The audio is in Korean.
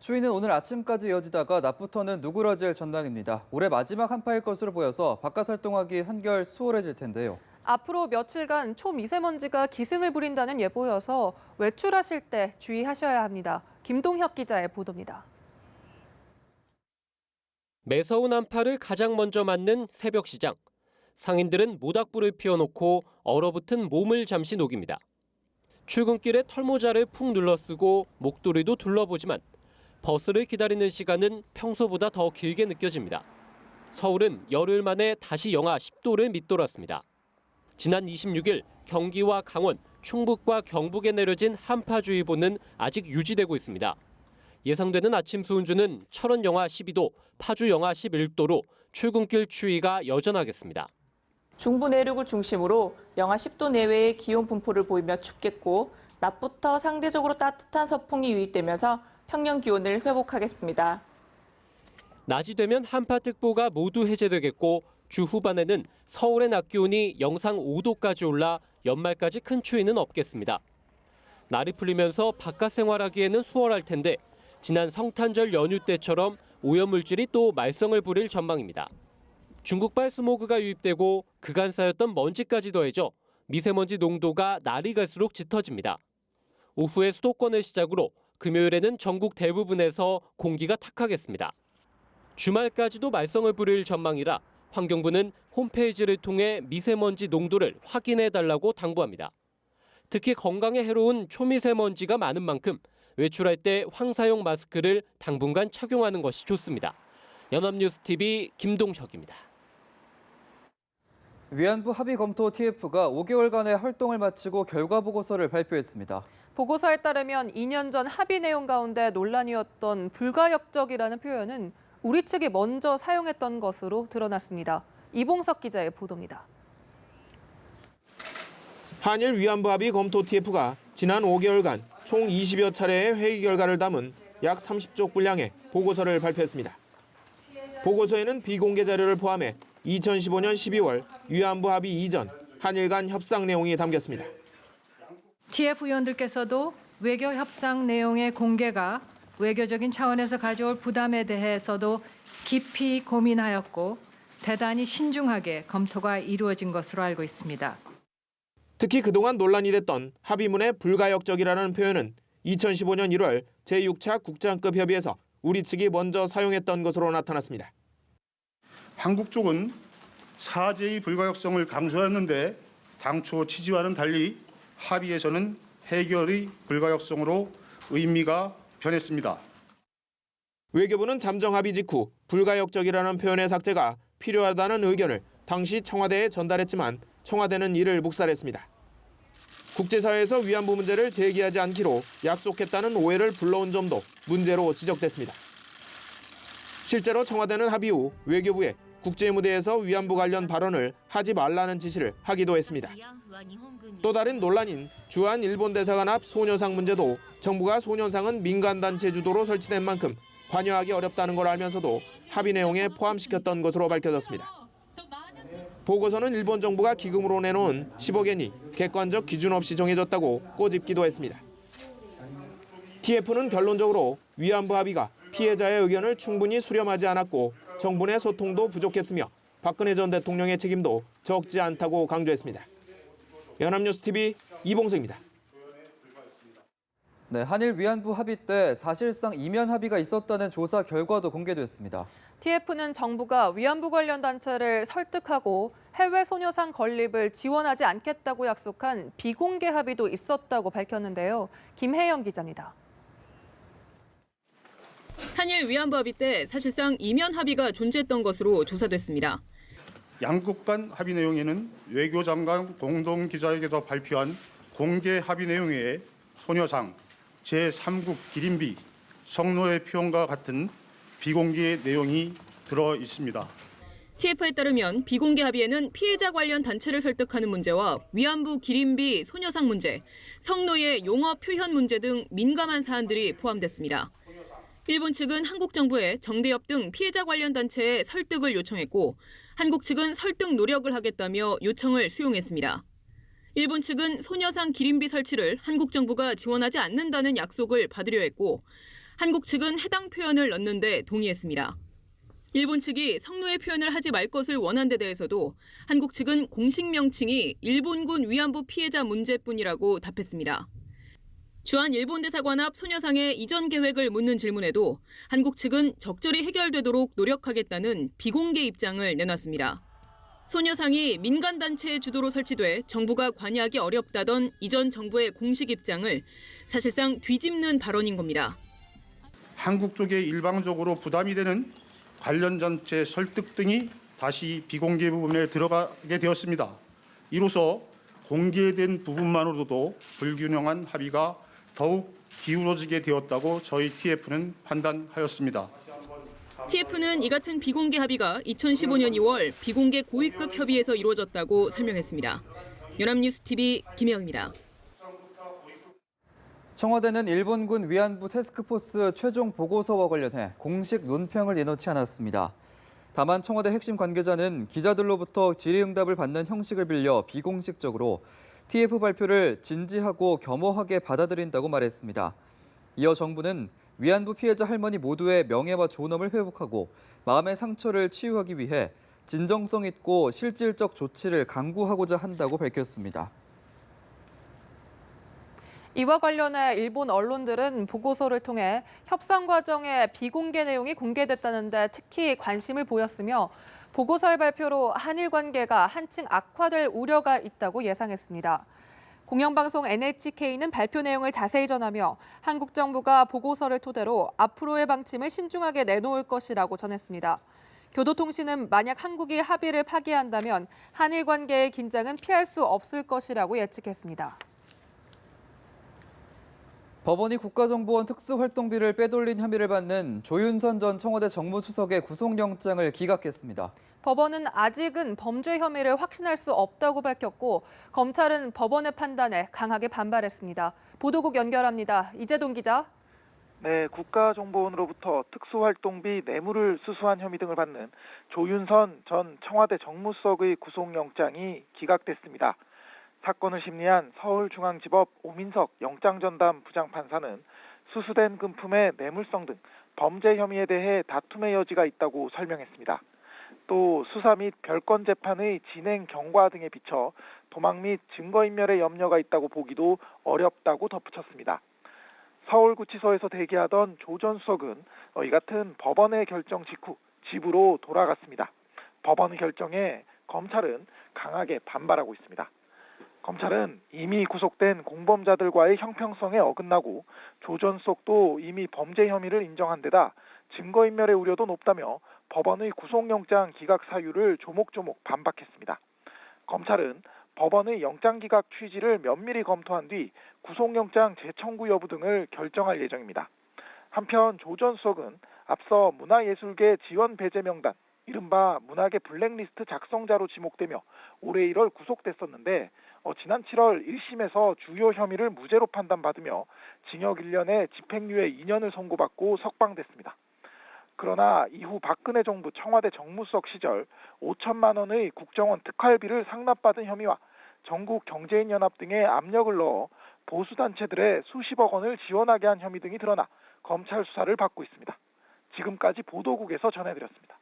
추위는 오늘 아침까지 이어지다가 낮부터는 누그러질 전망입니다. 올해 마지막 한파일 것으로 보여서 바깥 활동하기 한결 수월해질 텐데요. 앞으로 며칠간 초미세먼지가 기승을 부린다는 예보여서 외출하실 때 주의하셔야 합니다. 김동혁 기자의 보도입니다. 매서운 한파를 가장 먼저 맞는 새벽 시장. 상인들은 모닥불을 피워놓고 얼어붙은 몸을 잠시 녹입니다. 출근길에 털모자를 푹 눌러쓰고 목도리도 둘러보지만 버스를 기다리는 시간은 평소보다 더 길게 느껴집니다. 서울은 열흘 만에 다시 영하 10도를 밑돌았습니다. 지난 26일 경기와 강원, 충북과 경북에 내려진 한파주의보는 아직 유지되고 있습니다. 예상되는 아침 수온주는 철원 영하 12도, 파주 영하 11도로 출근길 추위가 여전하겠습니다. 중부 내륙을 중심으로 영하 10도 내외의 기온 분포를 보이며 춥겠고 낮부터 상대적으로 따뜻한 서풍이 유입되면서 평년 기온을 회복하겠습니다. 낮이 되면 한파특보가 모두 해제되겠고 주 후반에는 서울의 낮 기온이 영상 5도까지 올라 연말까지 큰 추위는 없겠습니다. 날이 풀리면서 바깥 생활하기에는 수월할 텐데 지난 성탄절 연휴 때처럼 오염물질이 또 말썽을 부릴 전망입니다. 중국발 스모그가 유입되고 그간 쌓였던 먼지까지 더해져 미세먼지 농도가 날이 갈수록 짙어집니다. 오후에 수도권을 시작으로 금요일에는 전국 대부분에서 공기가 탁하겠습니다. 주말까지도 말썽을 부릴 전망이라 환경부는 홈페이지를 통해 미세먼지 농도를 확인해달라고 당부합니다. 특히 건강에 해로운 초미세먼지가 많은 만큼 외출할 때 황사용 마스크를 당분간 착용하는 것이 좋습니다. 연합뉴스TV 김동혁입니다. 위안부 합의 검토 TF가 5개월간의 활동을 마치고 결과 보고서를 발표했습니다. 보고서에 따르면 2년 전 합의 내용 가운데 논란이었던 불가역적이라는 표현은 우리 측이 먼저 사용했던 것으로 드러났습니다. 이봉석 기자의 보도입니다. 한일 위안부 합의 검토 TF가 지난 5개월간 총 20여 차례의 회의 결과를 담은 약 30쪽 분량의 보고서를 발표했습니다. 보고서에는 비공개 자료를 포함해 2015년 12월 위안부 합의 이전 한일 간 협상 내용이 담겼습니다. TF 위원들께서도 외교 협상 내용의 공개가 외교적인 차원에서 가져올 부담에 대해서도 깊이 고민하였고 대단히 신중하게 검토가 이루어진 것으로 알고 있습니다. 특히 그동안 논란이 됐던 합의문의 불가역적이라는 표현은 2015년 1월 제6차 국장급 협의에서 우리 측이 먼저 사용했던 것으로 나타났습니다. 한국 쪽은 사죄의 불가역성을 강조했는데 당초 취지와는 달리 합의에서는 해결의 불가역성으로 의미가 변했습니다. 외교부는 잠정 합의 직후 불가역적이라는 표현의 삭제가 필요하다는 의견을 당시 청와대에 전달했지만 청와대는 이를 묵살했습니다. 국제사회에서 위안부 문제를 제기하지 않기로 약속했다는 오해를 불러온 점도 문제로 지적됐습니다. 실제로 청와대는 합의 후 외교부에 국제무대에서 위안부 관련 발언을 하지 말라는 지시를 하기도 했습니다. 또 다른 논란인 주한 일본 대사관 앞 소녀상 문제도 정부가 소녀상은 민간단체 주도로 설치된 만큼 관여하기 어렵다는 걸 알면서도 합의 내용에 포함시켰던 것으로 밝혀졌습니다. 보고서는 일본 정부가 기금으로 내놓은 10억엔이 객관적 기준 없이 정해졌다고 꼬집기도 했습니다. TF는 결론적으로 위안부 합의가 피해자의 의견을 충분히 수렴하지 않았고 정부 내 소통도 부족했으며 박근혜 전 대통령의 책임도 적지 않다고 강조했습니다. 연합뉴스TV 이봉석입니다. 네, 한일 위안부 합의 때 사실상 이면 합의가 있었다는 조사 결과도 공개됐습니다. TF는 정부가 위안부 관련 단체를 설득하고 해외 소녀상 건립을 지원하지 않겠다고 약속한 비공개 합의도 있었다고 밝혔는데요. 김혜영 기자입니다. 한일 위안부 합의 때 사실상 이면 합의가 존재했던 것으로 조사됐습니다. 양국 간 합의 내용에는 외교장관 공동기자회견에서 발표한 공개 합의 내용에 소녀상, 제3국 기림비, 성노예 표현과 같은 비공개 내용이 들어 있습니다. TF에 따르면 비공개 합의에는 피해자 관련 단체를 설득하는 문제와 위안부 기림비 소녀상 문제, 성노예 용어 표현 문제 등 민감한 사안들이 포함됐습니다. 일본 측은 한국 정부에 정대협 등 피해자 관련 단체에 설득을 요청했고 한국 측은 설득 노력을 하겠다며 요청을 수용했습니다. 일본 측은 소녀상 기림비 설치를 한국 정부가 지원하지 않는다는 약속을 받으려 했고 한국 측은 해당 표현을 넣는데 동의했습니다. 일본 측이 성노예 표현을 하지 말 것을 원한 데 대해서도 한국 측은 공식 명칭이 일본군 위안부 피해자 문제뿐이라고 답했습니다. 주한 일본 대사관 앞 소녀상의 이전 계획을 묻는 질문에도 한국 측은 적절히 해결되도록 노력하겠다는 비공개 입장을 내놨습니다. 소녀상이 민간단체의 주도로 설치돼 정부가 관여하기 어렵다던 이전 정부의 공식 입장을 사실상 뒤집는 발언인 겁니다. 한국 쪽에 일방적으로 부담이 되는 관련 단체 설득 등이 다시 비공개 부분에 들어가게 되었습니다. 이로써 공개된 부분만으로도 불균형한 합의가 더욱 기울어지게 되었다고 저희 TF는 판단하였습니다. TF는 이 같은 비공개 합의가 2015년 2월 비공개 고위급 협의에서 이루어졌다고 설명했습니다. 연합뉴스TV 김혜영입니다. 청와대는 일본군 위안부 태스크포스 최종 보고서와 관련해 공식 논평을 내놓지 않았습니다. 다만 청와대 핵심 관계자는 기자들로부터 질의응답을 받는 형식을 빌려 비공식적으로 TF 발표를 진지하고 겸허하게 받아들인다고 말했습니다. 이어 정부는 위안부 피해자 할머니 모두의 명예와 존엄을 회복하고 마음의 상처를 치유하기 위해 진정성 있고 실질적 조치를 강구하고자 한다고 밝혔습니다. 이와 관련해 일본 언론들은 보고서를 통해 협상 과정의 비공개 내용이 공개됐다는 데 특히 관심을 보였으며 보고서의 발표로 한일 관계가 한층 악화될 우려가 있다고 예상했습니다. 공영방송 NHK는 발표 내용을 자세히 전하며 한국 정부가 보고서를 토대로 앞으로의 방침을 신중하게 내놓을 것이라고 전했습니다. 교도통신은 만약 한국이 합의를 파기한다면 한일 관계의 긴장은 피할 수 없을 것이라고 예측했습니다. 법원이 국가정보원 특수활동비를 빼돌린 혐의를 받는 조윤선 전 청와대 정무수석의 구속영장을 기각했습니다. 법원은 아직은 범죄 혐의를 확신할 수 없다고 밝혔고 검찰은 법원의 판단에 강하게 반발했습니다. 보도국 연결합니다. 이재동 기자. 네, 국가정보원으로부터 특수활동비 뇌물을 수수한 혐의 등을 받는 조윤선 전 청와대 정무수석의 구속영장이 기각됐습니다. 사건을 심리한 서울중앙지법 오민석 영장전담 부장판사는 수수된 금품의 뇌물성 등 범죄 혐의에 대해 다툼의 여지가 있다고 설명했습니다. 또 수사 및 별건 재판의 진행 경과 등에 비춰 도망 및 증거인멸의 염려가 있다고 보기도 어렵다고 덧붙였습니다. 서울구치소에서 대기하던 조 전 수석은 이 같은 법원의 결정 직후 집으로 돌아갔습니다. 법원의 결정에 검찰은 강하게 반발하고 있습니다. 검찰은 이미 구속된 공범자들과의 형평성에 어긋나고 조 전 수석도 이미 범죄 혐의를 인정한 데다 증거인멸의 우려도 높다며 법원의 구속영장 기각 사유를 조목조목 반박했습니다. 검찰은 법원의 영장 기각 취지를 면밀히 검토한 뒤 구속영장 재청구 여부 등을 결정할 예정입니다. 한편 조 전 수석은 앞서 문화예술계 지원 배제 명단, 이른바 문학의 블랙리스트 작성자로 지목되며 올해 1월 구속됐었는데 지난 7월 1심에서 주요 혐의를 무죄로 판단받으며 징역 1년에 집행유예 2년을 선고받고 석방됐습니다. 그러나 이후 박근혜 정부 청와대 정무수석 시절 5천만 원의 국정원 특활비를 상납받은 혐의와 전국경제인연합 등의 압력을 넣어 보수단체들의 수십억 원을 지원하게 한 혐의 등이 드러나 검찰 수사를 받고 있습니다. 지금까지 보도국에서 전해드렸습니다.